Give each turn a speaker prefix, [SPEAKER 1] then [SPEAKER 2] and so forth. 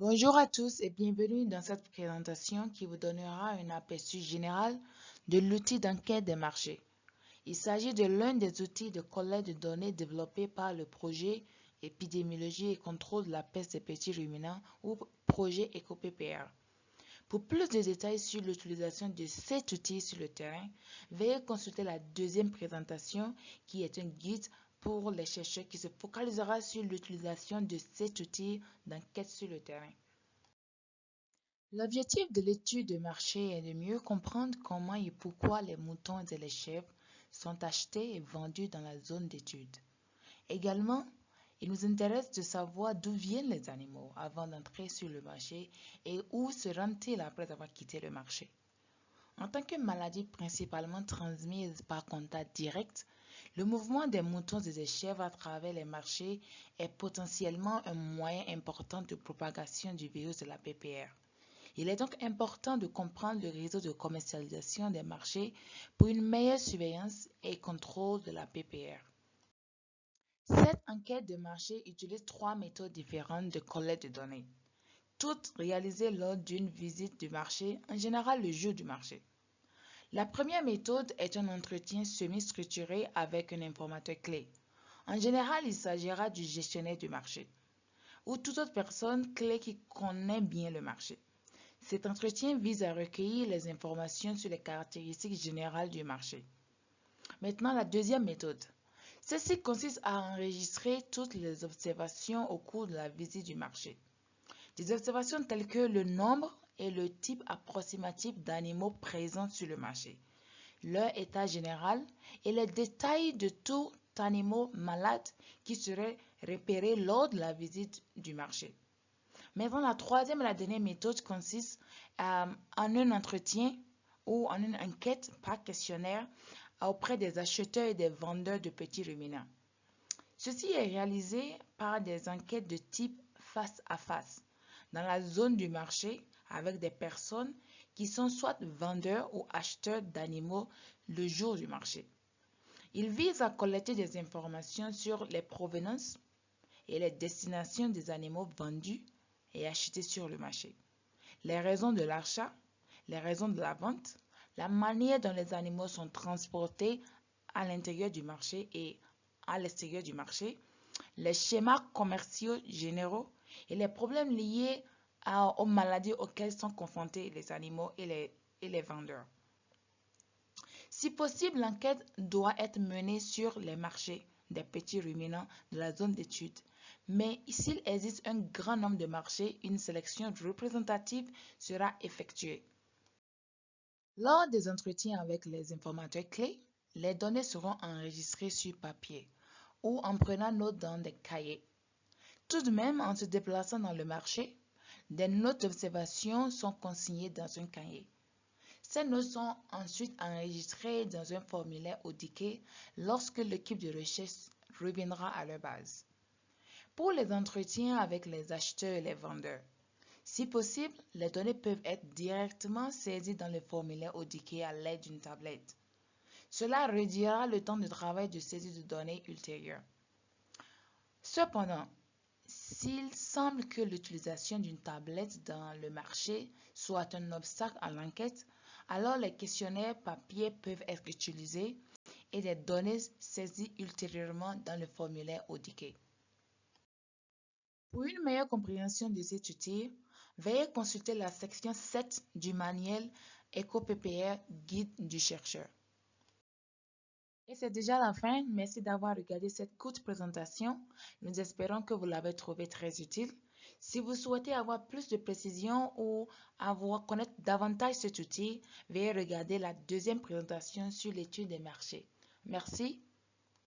[SPEAKER 1] Bonjour à tous et bienvenue dans cette présentation qui vous donnera un aperçu général de l'outil d'enquête des marchés. Il s'agit de l'un des outils de collecte de données développés par le projet Épidémiologie et contrôle de la peste des petits ruminants ou projet EcoPPR. Pour plus de détails sur l'utilisation de cet outil sur le terrain, veuillez consulter la deuxième présentation qui est un guide pour les chercheurs qui se focalisera sur l'utilisation de cet outil d'enquête sur le terrain. L'objectif de l'étude de marché est de mieux comprendre comment et pourquoi les moutons et les chèvres sont achetés et vendus dans la zone d'étude. Également, il nous intéresse de savoir d'où viennent les animaux avant d'entrer sur le marché et où se rendent-ils après avoir quitté le marché. En tant que maladie principalement transmise par contact direct, le mouvement des moutons et des chèvres à travers les marchés est potentiellement un moyen important de propagation du virus de la PPR. Il est donc important de comprendre le réseau de commercialisation des marchés pour une meilleure surveillance et contrôle de la PPR. Cette enquête de marché utilise trois méthodes différentes de collecte de données, toutes réalisées lors d'une visite du marché, en général le jour du marché. La première méthode est un entretien semi-structuré avec un informateur clé. En général, il s'agira du gestionnaire du marché ou toute autre personne clé qui connaît bien le marché. Cet entretien vise à recueillir les informations sur les caractéristiques générales du marché. Maintenant, la deuxième méthode. Ceci consiste à enregistrer toutes les observations au cours de la visite du marché. Des observations telles que le nombre et le type approximatif d'animaux présents sur le marché, leur état général et les détails de tout animal malade qui serait repéré lors de la visite du marché. Maintenant, la troisième et la dernière méthode consiste en un entretien ou en une enquête par questionnaire auprès des acheteurs et des vendeurs de petits ruminants. Ceci est réalisé par des enquêtes de type face à face dans la zone du marché avec des personnes qui sont soit vendeurs ou acheteurs d'animaux le jour du marché. Il vise à collecter des informations sur les provenances et les destinations des animaux vendus et achetés sur le marché, les raisons de l'achat, les raisons de la vente, la manière dont les animaux sont transportés à l'intérieur du marché et à l'extérieur du marché, les schémas commerciaux généraux et les problèmes liés aux maladies auxquelles sont confrontés les animaux et les vendeurs. Si possible, l'enquête doit être menée sur les marchés des petits ruminants de la zone d'étude. Mais s'il existe un grand nombre de marchés, une sélection représentative sera effectuée. Lors des entretiens avec les informateurs clés, les données seront enregistrées sur papier ou en prenant note dans des cahiers. Tout de même, en se déplaçant dans le marché, des notes d'observation sont consignées dans un cahier. Ces notes sont ensuite enregistrées dans un formulaire audiqué lorsque l'équipe de recherche reviendra à leur base. Pour les entretiens avec les acheteurs et les vendeurs, si possible, les données peuvent être directement saisies dans le formulaire audiqué à l'aide d'une tablette. Cela réduira le temps de travail de saisie de données ultérieure. Cependant, s'il semble que l'utilisation d'une tablette dans le marché soit un obstacle à l'enquête, alors les questionnaires papier peuvent être utilisés et les données saisies ultérieurement dans le formulaire audiqué. Pour une meilleure compréhension de cet outil, veuillez consulter la section 7 du manuel EcoPPR Guide du chercheur. Et c'est déjà la fin. Merci d'avoir regardé cette courte présentation. Nous espérons que vous l'avez trouvé très utile. Si vous souhaitez avoir plus de précision ou connaître davantage cet outil, veuillez regarder la deuxième présentation sur l'étude des marchés. Merci